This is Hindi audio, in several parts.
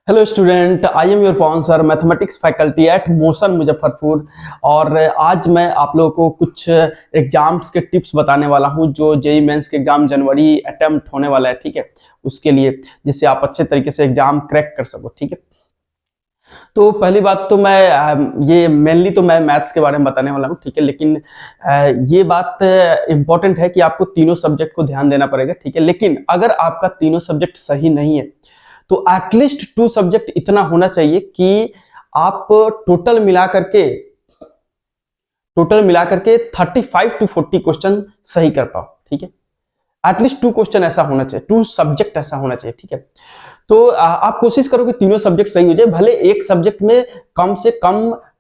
Hello student, I am your Pawan sir, mathematics faculty at motion Muzaffarpur. और आज मैं आप लोगों को कुछ एग्जाम्स के टिप्स बताने वाला हूं जो जेईई मेंस के एग्जाम जनवरी अटेम्प्ट होने वाला है, ठीक है, उसके लिए, जिससे आप अच्छे तरीके से एग्जाम क्रैक कर सको, ठीक है। तो पहली बात तो मैं ये मेनली तो मैं मैथ्स के बारे में बताने वाला हूँ, ठीक है, लेकिन ये बात इंपॉर्टेंट है कि आपको तीनों सब्जेक्ट को ध्यान देना पड़ेगा, ठीक है। लेकिन अगर आपका तीनों सब्जेक्ट सही नहीं है तो एटलीस्ट 2 सब्जेक्ट इतना होना चाहिए कि आप टोटल मिला करके 35 to 40 क्वेश्चन सही कर पाओ, ठीक है। एटलीस्ट 2 क्वेश्चन ऐसा होना चाहिए, 2 सब्जेक्ट ऐसा होना चाहिए, ठीक है। तो आप कोशिश करो कि तीनों सब्जेक्ट सही हो जाए, भले एक सब्जेक्ट में कम से कम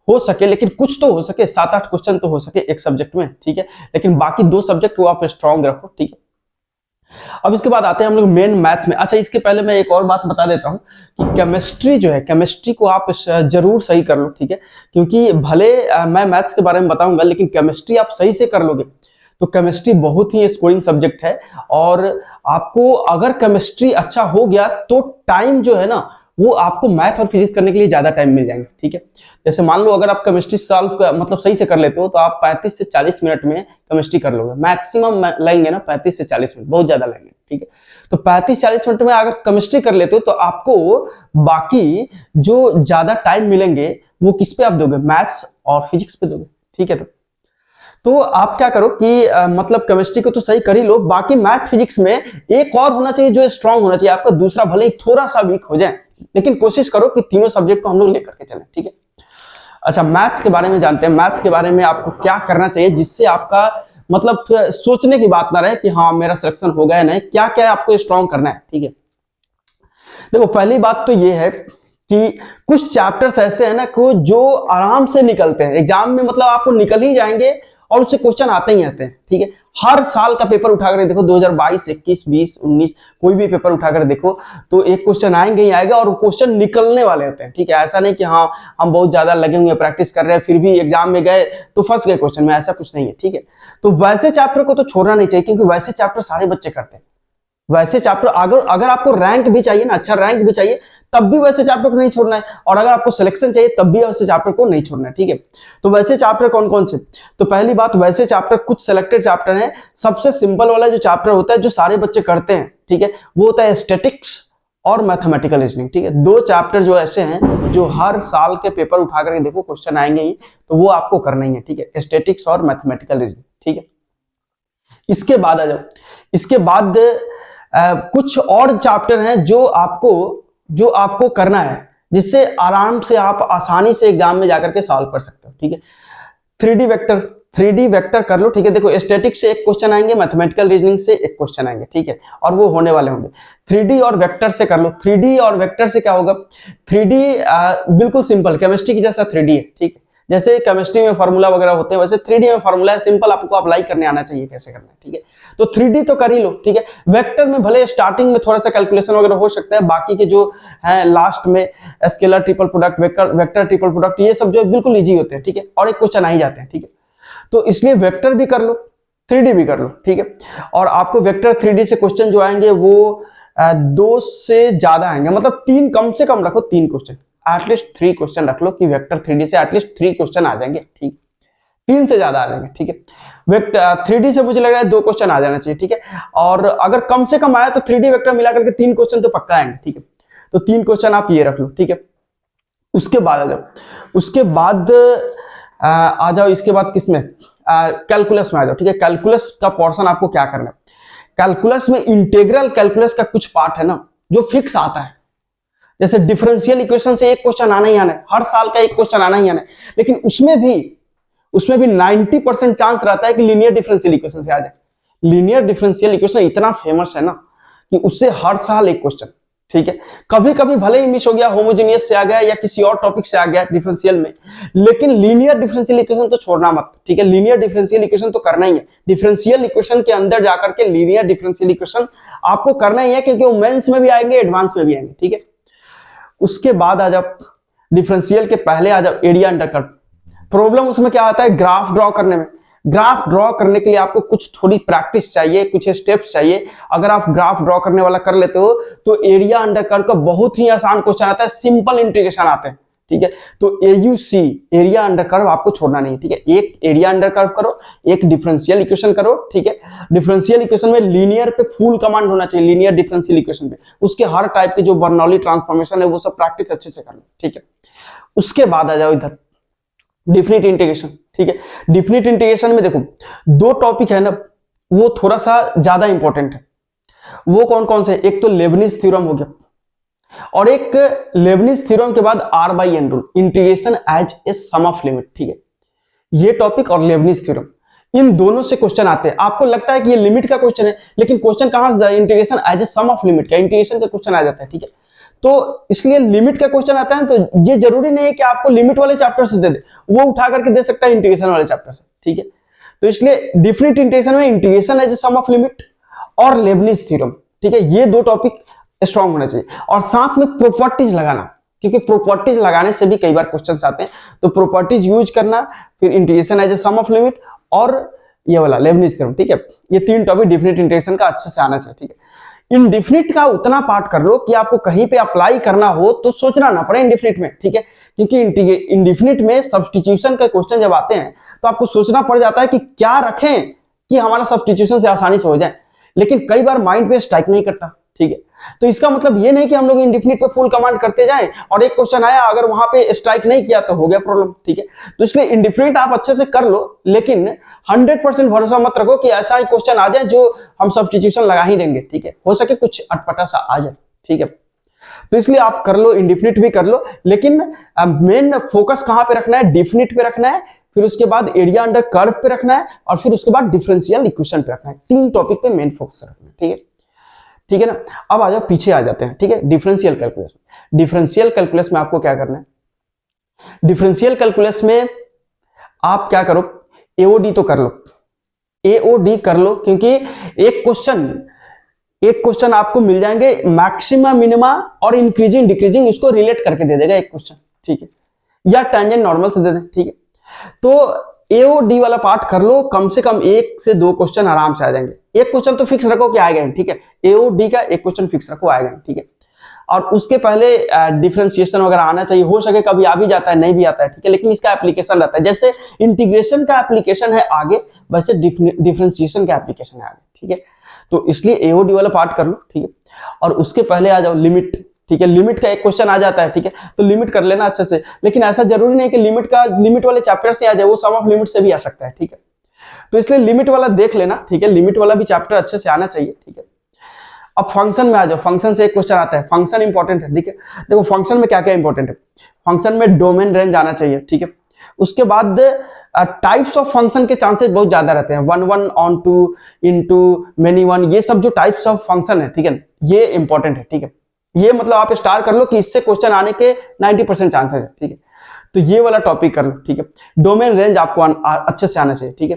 हो सके, लेकिन कुछ तो हो सके, 7-8 क्वेश्चन तो हो सके एक सब्जेक्ट में, ठीक है। लेकिन बाकी 2 सब्जेक्ट को आप स्ट्रांग रखो, ठीक है। अब इसके बाद आते हैं हम लोग मेन मैथ में। अच्छा, इसके पहले मैं एक और बात बता देता हूं कि केमिस्ट्री जो है, केमिस्ट्री को आप जरूर सही कर लो, ठीक है, क्योंकि भले मैं मैथ्स के बारे में बताऊंगा, लेकिन केमिस्ट्री आप सही से कर लोगे तो केमिस्ट्री बहुत ही स्कोरिंग सब्जेक्ट है। और आपको अगर केमिस्ट्री अच्छा हो गया तो टाइम जो है ना, वो आपको मैथ और फिजिक्स करने के लिए ज्यादा टाइम मिल जाएंगे, ठीक है। जैसे मान लो अगर आप केमिस्ट्री सॉल्व मतलब सही से कर लेते हो तो आप 35 से 40 मिनट में केमिस्ट्री कर लोगे, मैक्सिमम लगेंगे ना 35 से 40 मिनट, बहुत ज्यादा लगेंगे, ठीक है। तो 35-40 मिनट में अगर केमिस्ट्री कर लेते हो तो आपको बाकी जो ज्यादा टाइम मिलेंगे वो किस पे आप दोगे, मैथ्स और फिजिक्स पे दोगे, ठीक है। तो आप क्या करो कि मतलब केमिस्ट्री को तो सही कर ही लो, बाकी मैथ फिजिक्स में एक और होना चाहिए जो स्ट्रांग होना चाहिए आपका, दूसरा भले ही थोड़ा सा वीक हो जाए, लेकिन कोशिश करो कि तीनों सब्जेक्ट को हम लोग लेकर के चलें, ठीक है। अच्छा, मैथ्स के बारे में जानते हैं। मैथ्स के बारे में आपको क्या करना चाहिए जिससे आपका मतलब सोचने की बात ना रहे कि हाँ मेरा सिलेक्शन हो गया है, नहीं, क्या क्या आपको स्ट्रांग करना है, ठीक है। देखो, पहली बात तो ये है कि कुछ चैप्टर्स ऐसे हैं ना को जो आराम से निकलते हैं एग्जाम में, मतलब आपको निकल ही जाएंगे और उससे क्वेश्चन आते ही आते हैं, ठीक है। हर साल का पेपर उठाकर देखो, 2022, 21, 20, 19 कोई भी पेपर उठाकर देखो तो एक क्वेश्चन आएंगे ही आएगा और वो क्वेश्चन निकलने वाले होते हैं, ठीक है। ऐसा नहीं कि हाँ हम बहुत ज्यादा लगे हुए प्रैक्टिस कर रहे हैं फिर भी एग्जाम में गए तो फंस गए क्वेश्चन में, ऐसा कुछ नहीं है, ठीक है। तो वैसे चैप्टर को तो छोड़ना नहीं चाहिए, क्योंकि वैसे चैप्टर सारे बच्चे करते हैं। वैसे चैप्टर अगर आपको रैंक भी चाहिए ना, अच्छा रैंक भी चाहिए, तब भी वैसे चैप्टर को नहीं छोड़ना है, और अगर आपको सिलेक्शन चाहिए तब भी वैसे चैप्टर को नहीं छोड़ना है, ठीक है। तो वैसे चैप्टर कौन कौन से, तो पहली बात, वैसे चैप्टर कुछ सिलेक्टेड चैप्टर हैं। सबसे सिंपल वाला जो चैप्टर होता है जो सारे बच्चे करते हैं, ठीक है, वो होता है स्टैटिक्स और मैथमेटिकल रीजनिंग, ठीक है। 2 चैप्टर जो ऐसे हैं जो हर साल के पेपर उठा करके देखो क्वेश्चन आएंगे ही, तो वो आपको करना ही है, ठीक है, स्टैटिक्स और मैथमेटिकल रीजनिंग, ठीक है। इसके बाद आ जाओ, इसके बाद कुछ और चैप्टर हैं जो आपको करना है, जिससे आराम से आप आसानी से एग्जाम में जाकर के सॉल्व कर सकते हो, ठीक है। 3D वेक्टर कर लो, ठीक है। देखो, स्टैटिक से एक क्वेश्चन आएंगे, मैथमेटिकल रीजनिंग से एक क्वेश्चन आएंगे, ठीक है, और वो होने वाले होंगे। 3D और वेक्टर से कर लो। 3D और वेक्टर से क्या होगा, 3D बिल्कुल सिंपल केमिस्ट्री की जैसा 3D है, ठीक है। जैसे केमिस्ट्री में फार्मूला वगैरह होते हैं वैसे 3D में फार्मूला है, सिंपल, आपको अप्लाई करने आना चाहिए कैसे करना है, ठीक है। तो 3D तो कर ही लो, ठीक है। वेक्टर में भले स्टार्टिंग में थोड़ा सा कैलकुलेशन वगैरह हो सकता है, बाकी के जो है लास्ट में scalar triple product, vector triple product, ये सब जो बिल्कुल इजी होते हैं, ठीक है, और एक क्वेश्चन आ ही जाते हैं, ठीक है। तो इसलिए वेक्टर भी कर लो, 3D भी कर लो, ठीक है। और आपको वेक्टर 3D से क्वेश्चन जो आएंगे वो 2 से ज्यादा आएंगे, मतलब 3 कम से कम रखो, 3 क्वेश्चन, एटलीस्ट 3 क्वेश्चन रख लो कि वेक्टर 3D से एटलीस्ट 3 क्वेश्चन आ जाएंगे, ठीक, 3 से ज्यादा आ जाएंगे, ठीक है। वेक्टर 3D से मुझे लग रहा है 2 क्वेश्चन आ जाना चाहिए, ठीक है। और अगर कम से कम आया तो 3D वेक्टर मिला करके 3 क्वेश्चन तो पक्का आएंगे, ठीक है। तो 3 क्वेश्चन आप ये रख लो, ठीक है। उसके बाद आ जाओ, उसके बाद आ जाओ, इसके बाद किसमें, कैलकुलस में आ जाओ, ठीक है। कैलकुलस का पोर्शन आपको क्या करना है, कैलकुलस में इंटीग्रल कैलकुलस का कुछ पार्ट है ना जो फिक्स आता है, जैसे डिफरेंशियल इक्वेशन से एक क्वेश्चन आना ही आना है, हर साल का एक क्वेश्चन आना ही आना है, लेकिन उसमें भी 90% चांस रहता है कि लीनियर डिफरेंशियल इक्वेशन से आ जाए। लीनियर डिफरेंशियल इक्वेशन इतना फेमस है ना कि उससे हर साल एक क्वेश्चन, ठीक है। कभी कभी भले ही मिस हो गया, होमोजेनियस से आ गया या किसी और टॉपिक से आ गया डिफरेंशियल में, लेकिन लीनियर डिफरेंशियल इक्वेशन तो छोड़ना मत, ठीक है। लीनियर डिफरेंशियल इक्वेशन तो करना ही है, डिफरेंशियल इक्वेशन के अंदर जाकर के लीनियर डिफरेंशियल इक्वेशन आपको करना ही है, क्योंकि वो मेंस में भी आएंगे, एडवांस में भी आएंगे, ठीक है। उसके बाद आ जाओ, डिफरेंशियल के पहले आ जाओ एरिया अंडर कर्व। प्रॉब्लम उसमें क्या आता है, ग्राफ ड्रॉ करने में, ग्राफ ड्रॉ करने के लिए आपको कुछ थोड़ी प्रैक्टिस चाहिए, कुछ स्टेप्स चाहिए। अगर आप ग्राफ ड्रॉ करने वाला कर लेते हो तो एरिया अंडर कर्व का बहुत ही आसान क्वेश्चन आता है, सिंपल इंटीग्रेशन आते हैं, ठीक है। तो AUC एरिया अंडर कर्व आपको छोड़ना नहीं, ठीक है। एक एरिया अंडर कर्व करो, एक डिफरेंशियल इक्वेशन करो, ठीक है। डिफरेंशियल इक्वेशन में लीनियर पे फुल कमांड होना चाहिए, लीनियर डिफरेंशियल इक्वेशन पे, उसके हर टाइप के जो बर्नौली ट्रांसफॉर्मेशन है वो सब प्रैक्टिस अच्छे से करना, ठीक है। उसके बाद आ जाओ इधर डिफिनिट इंटीग्रेशन, ठीक है। डिफिनिट इंटीग्रेशन में देखो दो टॉपिक है ना, वो थोड़ा सा ज्यादा इंपॉर्टेंट है। वो कौन कौन से? एक तो लेबनिज थ्योरम हो गया, और एक लेबनिज थ्योरम के बाद R/N rule, integration as a sum of limit, ठीक है। ये टॉपिक और लेबनिज थ्योरम, इन दोनों से क्वेश्चन आते हैं। आपको लगता है कि ये लिमिट का क्वेश्चन है, लेकिन क्वेश्चन कहां से? Integration as a sum of limit का, इंटीग्रेशन का क्वेश्चन आ जाता है, ठीक है। तो इसलिए लिमिट का क्वेश्चन आता है, तो ये जरूरी नहीं है कि आपको लिमिट वाले चैप्टर से दे दे, वो उठा करके दे सकता है इंटीग्रेशन वाले चैप्टर से, ठीक है। तो इसलिए डिफिनिट इंटीग्रेशन में integration as a sum of limit और लेबनिज थ्योरम, ठीक है, ये दो टॉपिक स्ट्रांग होना चाहिए। और साथ में प्रॉपर्टीज लगाना, क्योंकि प्रॉपर्टीज लगाने से भी कई बार क्वेश्चंस आते हैं, तो प्रॉपर्टीज यूज करना, फिर integration as a sum of limit और ये वाला लेबनिज थ्योरम, ठीक है। ये तीन टॉपिक डिफिनिट इंटीग्रेशन का अच्छे से आना चाहिए, ठीक है। इनडिफिनिट का उतना पार्ट कर लो कि आपको कहीं पे अप्लाई करना हो तो सोचना ना पड़े इनडिफिनिट में, ठीक है। क्योंकि इनडिफिनिट में सब्स्टिट्यूशन का क्वेश्चन जब आते हैं तो आपको सोचना पड़ जाता है कि क्या रखें कि हमारा सब्स्टिट्यूशन से आसानी से हो जाए, लेकिन कई बार माइंड पे स्ट्राइक नहीं करता, ठीक है। तो इसका मतलब ये नहीं कि हम लोग इंडिफिनिट पे फुल कमांड करते जाएं और एक क्वेश्चन आया अगर वहां पे स्ट्राइक नहीं किया तो हो गया प्रॉब्लम, ठीक है। तो इसलिए इंडिफिनिट आप अच्छे से कर लो, लेकिन 100% भरोसा मत रखो कि ऐसा ही क्वेश्चन आ जाए जो हम सब्स्टिट्यूशन लगा ही देंगे, ठीक है। हो सके कुछ अटपटा सा आ जाए, ठीक है। तो इसलिए आप कर लो, इंडिफिनिट भी कर लो, लेकिन मेन फोकस कहां पे रखना है? डिफिनिट पे रखना है, फिर उसके बाद एरिया अंडर कर्व पे रखना है, और फिर उसके बाद डिफरेंशियल इक्वेशन पे रखना है। तीन टॉपिक पे मेन फोकस रखना है, ठीक है, ठीक है ना। अब आ जाओ पीछे आ जाते हैं, ठीक है, डिफरेंशियल कैलकुलस में। डिफरेंशियल कैलकुलस में आपको क्या करना है? डिफरेंशियल कैलकुलस में आप क्या करो, एओडी तो कर लो, एओडी कर लो, क्योंकि एक क्वेश्चन आपको मिल जाएंगे, मैक्सिमा मिनिमा और इंक्रीजिंग डिक्रीजिंग, इसको रिलेट करके दे देगा एक क्वेश्चन, ठीक है, या टेंजेंट नॉर्मल से दे दे, ठीक है। तो एओडी वाला पार्ट कर लो, कम से कम 1 से 2 क्वेश्चन आराम से आ जाएंगे। एक क्वेश्चन तो फिक्स रखो कि आएगा, ठीक है, एओडी का एक क्वेश्चन फिक्स रखो, आएगा, ठीक है। और उसके पहले डिफरेंशिएशन वगैरह आना चाहिए, हो सके कभी आ भी जाता है, नहीं भी आता है, ठीक है, लेकिन इसका एप्लीकेशन रहता है। जैसे इंटीग्रेशन का एप्लीकेशन है आगे, वैसे डिफरेंशिएशन का एप्लीकेशन है आगे, ठीक है। तो इसलिए एओडी वाला पार्ट कर लो, ठीक है। और उसके पहले आ जाओ लिमिट, ठीक है, लिमिट का एक क्वेश्चन आ जाता है, ठीक है, तो लिमिट कर लेना अच्छे से, लेकिन ऐसा जरूरी नहीं कि लिमिट वाले चैप्टर से आ जाए, वो सम ऑफ लिमिट से भी आ सकता है, ठीक है। तो इसलिए लिमिट वाला देख लेना, ठीक है, लिमिट वाला भी चैप्टर अच्छे से आना चाहिए, ठीक है। अब फंक्शन में आ जाओ, फंक्शन से एक क्वेश्चन आता है, फंक्शन इंपॉर्टेंट है, ठीक है। देखो फंक्शन में क्या क्या इंपॉर्टेंट है, फंक्शन में डोमेन रेंज आना चाहिए, ठीक है। उसके बाद टाइप्स ऑफ फंक्शन के चांसेस बहुत ज्यादा रहते हैं, 1 1 ऑन 2 इनटू मेनी 1, ये सब जो टाइप्स ऑफ फंक्शन है, ठीक है, ये इंपॉर्टेंट है, ठीक है। ये मतलब आप स्टार कर लो कि इससे क्वेश्चन आने के 90% चांसेस है, ठीक है। तो ये वाला टॉपिक कर लो, ठीक है। डोमेन रेंज आपको अच्छे से आना चाहिए, ठीक है।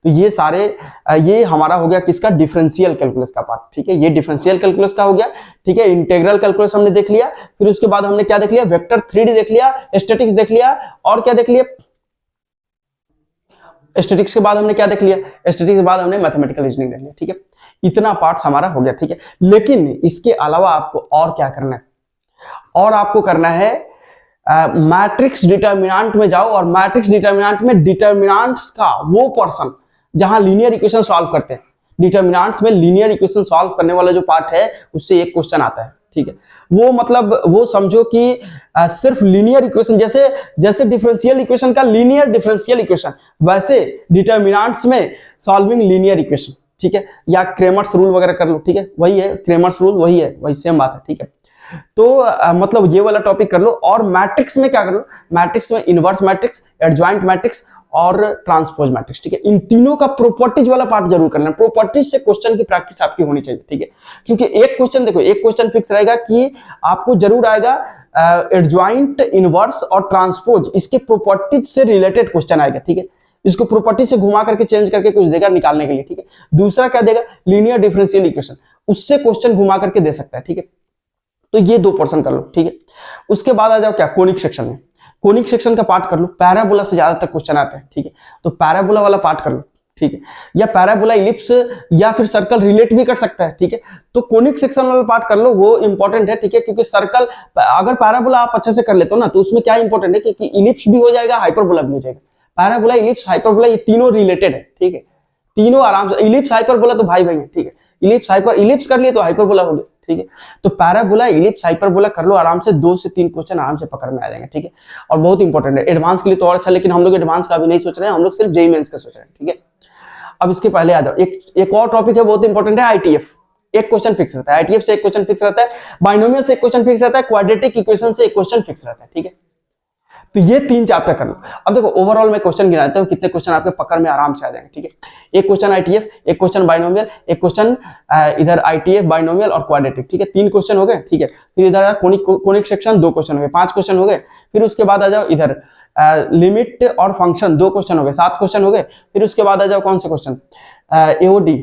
तो ये सारे ये हमारा हो गया किसका? डिफरेंशियल कैलकुलस का पार्ट, ठीक है, ये डिफरेंशियल कैलकुलस का हो गया, ठीक है। इंटीग्रल कैलकुलस हमने देख लिया, फिर उसके बाद हमने क्या देख लिया? वेक्टर 3D देख लिया, स्टैटिक्स देख लिया, और क्या देख लिया? स्टैटिक्स के बाद हमने क्या देख लिया? स्टैटिक्स के बाद हमने मैथमेटिकल रीजनिंग देख लिया, ठीक है। इतना पार्ट्स हमारा हो गया, ठीक है। लेकिन इसके अलावा आपको और क्या करना है? और आपको करना है मैट्रिक्स डिटर्मिनेंट में जाओ, और मैट्रिक्स डिटर्मिनेंट में डिटर्मिनेंट्स का वो पोर्शन जहां लीनियर इक्वेशन सॉल्व करते हैं, डिटर्मिनेंट्स में लीनियर इक्वेशन सॉल्व करने वाला जो पार्ट है उससे एक क्वेश्चन आता है, ठीक है। वो मतलब वो समझो कि सिर्फ लीनियर इक्वेशन, जैसे डिफरेंशियल इक्वेशन का लीनियर डिफरेंशियल इक्वेशन, वैसे डिटर्मिनेंट्स में सॉल्विंग लीनियर इक्वेशन, ठीक है, या क्रेमर्स रूल वगैरह कर लो, ठीक है, वही है क्रेमर्स रूल, वही है, वही सेम बात है, ठीक है। तो मतलब ये वाला टॉपिक कर लो। और मैट्रिक्स में क्या कर लो? मैट्रिक्स में इनवर्स मैट्रिक्स, एडजॉइंट मैट्रिक्स और ट्रांसपोज मैट्रिक्स, ठीक है। इन तीनों का प्रॉपर्टीज वाला पार्ट जरूर करना, प्रॉपर्टीज से क्वेश्चन की प्रैक्टिस आपकी होनी चाहिए, ठीक है। क्योंकि एक क्वेश्चन देखो, एक क्वेश्चन फिक्स रहेगा कि आपको जरूर आएगा एडजॉइंट, इनवर्स और ट्रांसपोज, इसके प्रॉपर्टीज से रिलेटेड क्वेश्चन आएगा, ठीक है। इसको प्रॉपर्टी से घुमा करके चेंज करके कुछ देगा निकालने के लिए, ठीक है। दूसरा क्या देगा? लीनियर डिफरेंशियल इक्वेशन, उससे क्वेश्चन घुमा करके दे सकता है, ठीक है। तो ये 2 पोर्शन कर लो, ठीक है। उसके बाद आ जाओ क्या? कोनिक सेक्शन में। कोनिक सेक्शन का पार्ट कर लो, पैराबोला से ज्यादातर क्वेश्चन आते हैं, ठीक है, तो पैराबोला वाला पार्ट कर लो, ठीक है, या पैराबोला, इलिप्स या फिर सर्कल रिलेट भी कर सकता है, ठीक है, तो कोनिक सेक्शन वाला पार्ट कर लो, वो इंपॉर्टेंट है, ठीक है, क्योंकि सर्कल अगर पैराबोला आप अच्छे से कर लेते हो ना, तो उसमें क्या इंपॉर्टेंट है कि इलिप्स भी हो जाएगा, हाइपरबोला भी हो जाएगा। पैराबोला, इलिप्स, हाइपरबोला ये तीनों रिलेटेड है, ठीक है, तीनों आराम से, इलिप्स हाइपरबोला तो भाई भाई है, ठीक है, इलिप्स कर लिए तो हाइपरबोला हो गया, ठीक है, तो पैराबोला, इलिप्स, हाइपरबोला कर लो आराम से, 2 से 3 क्वेश्चन आराम से पकड़ में आ जाएंगे, ठीक है, और बहुत इंपॉर्टेंट है एडवांस के लिए तो और अच्छा, लेकिन हम लोग एडवांस का भी नहीं सोच रहे हैं, हम लोग सिर्फ जेईई मेंस का सोच रहे हैं, ठीक है। अब इसके पहले आ जाओ, एक और टॉपिक है बहुत इंपॉर्टेंट है, आईटीएफ, एक क्वेश्चन फिक्स रहता है, आईटीएफ से एक क्वेश्चन फिक्स रहता है, बाइनोमियल से एक क्वेश्चन फिक्स रहता है, क्वाड्रेटिक इक्वेशन से एक क्वेश्चन फिक्स रहता है, ठीक है, तो ये 3 चैप्टर कर लो। अब देखो ओवरऑल मैं क्वेश्चन गिनाता हूं, कितने क्वेश्चन आपके पकड़ में आराम से आ जाएंगे, ठीक है, एक क्वेश्चन आईटीएफ, एक क्वेश्चन बाइनोमियल, एक क्वेश्चन इधर आईटीएफ, बाइनोमियल और क्वाड्रेटिक, ठीक है, 3 क्वेश्चन हो गए, ठीक है, फिर इधर कोनिक सेक्शन 2 क्वेश्चन हो गए, 5 क्वेश्चन हो गए, फिर उसके बाद आ जाओ इधर लिमिट और फंक्शन 2 क्वेश्चन हो गए, 7 क्वेश्चन हो गए, फिर उसके बाद आ जाओ कौन से question, AOD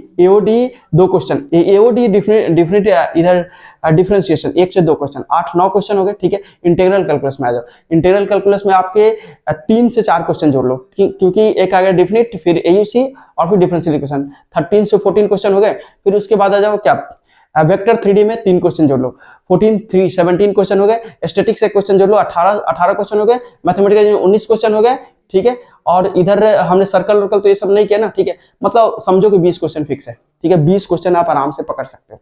2 question, AOD different इधर डिफरेंशिएशन 1 से 2 क्वेश्चन, 8-9 क्वेश्चन हो गए, ठीक है। इंटीग्रल कैलकुलस में आ जाओ, इंटीग्रल कैलकुलस में आपके 3 से 4 क्वेश्चन जोड़ लो, क्योंकि एक आ गया डिफिनिट, फिर एयूसी और फिर डिफरेंशियल इक्वेशन, 13 से 14 क्वेश्चन हो गए, फिर उसके बाद आ जाओ क्या, वेक्टर 3D में 3 क्वेश्चन जोड़ लो, 17 क्वेश्चन हो गए, स्टैटिक्स से क्वेश्चन जोड़ लो, 18 क्वेश्चन हो गए, मैथमेटिक्स 19 क्वेश्चन हो गए, ठीक है, और इधर हमने सर्कल वर्कल तो ये सब नहीं किया ना, ठीक है, मतलब समझो कि 20 क्वेश्चन फिक्स है, ठीक है, 20 क्वेश्चन आप आराम से पकड़ सकते हो,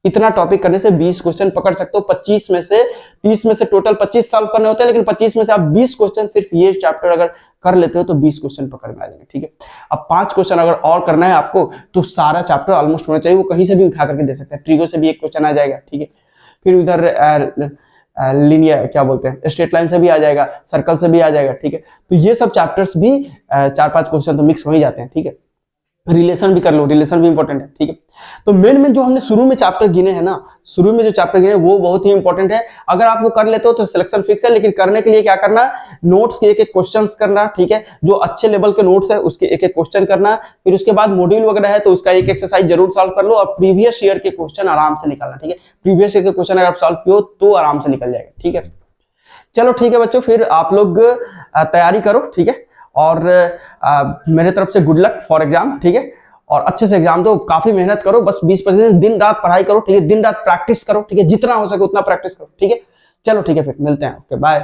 इतना टॉपिक करने से 20 क्वेश्चन पकड़ सकते हो, 25 में से 30 में से टोटल 25 सॉल्व करने होते हैं, लेकिन 25 में से आप 20 क्वेश्चन सिर्फ ये चैप्टर अगर कर लेते हो तो 20 क्वेश्चन पकड़ में आ जाएंगे, ठीक है। अब 5 क्वेश्चन अगर और करना है आपको तो सारा चैप्टर ऑलमोस्ट होना चाहिए, वो कहीं से भी उठा करके दे सकते हैं, ट्रिगो से भी एक क्वेश्चन आ जाएगा, ठीक है, फिर उधर लिनियर क्या बोलते हैं, स्ट्रेट लाइन से भी आ जाएगा, सर्कल से भी आ जाएगा, ठीक है, तो ये सब चैप्टर्स भी 4-5 क्वेश्चन तो मिक्स हो ही जाते हैं, ठीक है। रिलेशन भी कर लो, रिलेशन भी इंपॉर्टेंट है, ठीक है। तो मेन जो हमने शुरू में चैप्टर गिने हैं ना, शुरू में जो चैप्टर गिने वो बहुत ही इंपॉर्टेंट है, अगर आप वो कर लेते हो तो सिलेक्शन फिक्स है, लेकिन करने के लिए क्या करना, नोट्स के एक क्वेश्चंस करना, ठीक है, जो अच्छे लेवल के नोट्स है उसके एक क्वेश्चन करना, फिर उसके बाद मॉड्यूल वगैरह है तो उसका एक एक्सरसाइज जरूर सॉल्व कर लो, और प्रीवियस ईयर के क्वेश्चन आराम से निकालना, ठीक है, प्रीवियस ईयर के क्वेश्चन अगर आप सॉल्व किए तो आराम से निकल जाएगा, ठीक है। चलो ठीक है बच्चों, फिर आप लोग तैयारी करो, ठीक है, और मेरे तरफ से गुड लक फॉर एग्जाम, ठीक है, और अच्छे से एग्जाम दो, काफी मेहनत करो, बस 20% दिन रात पढ़ाई करो, ठीक है, दिन रात प्रैक्टिस करो, ठीक है, जितना हो सके उतना प्रैक्टिस करो, ठीक है। चलो ठीक है, फिर मिलते हैं, ओके बाय।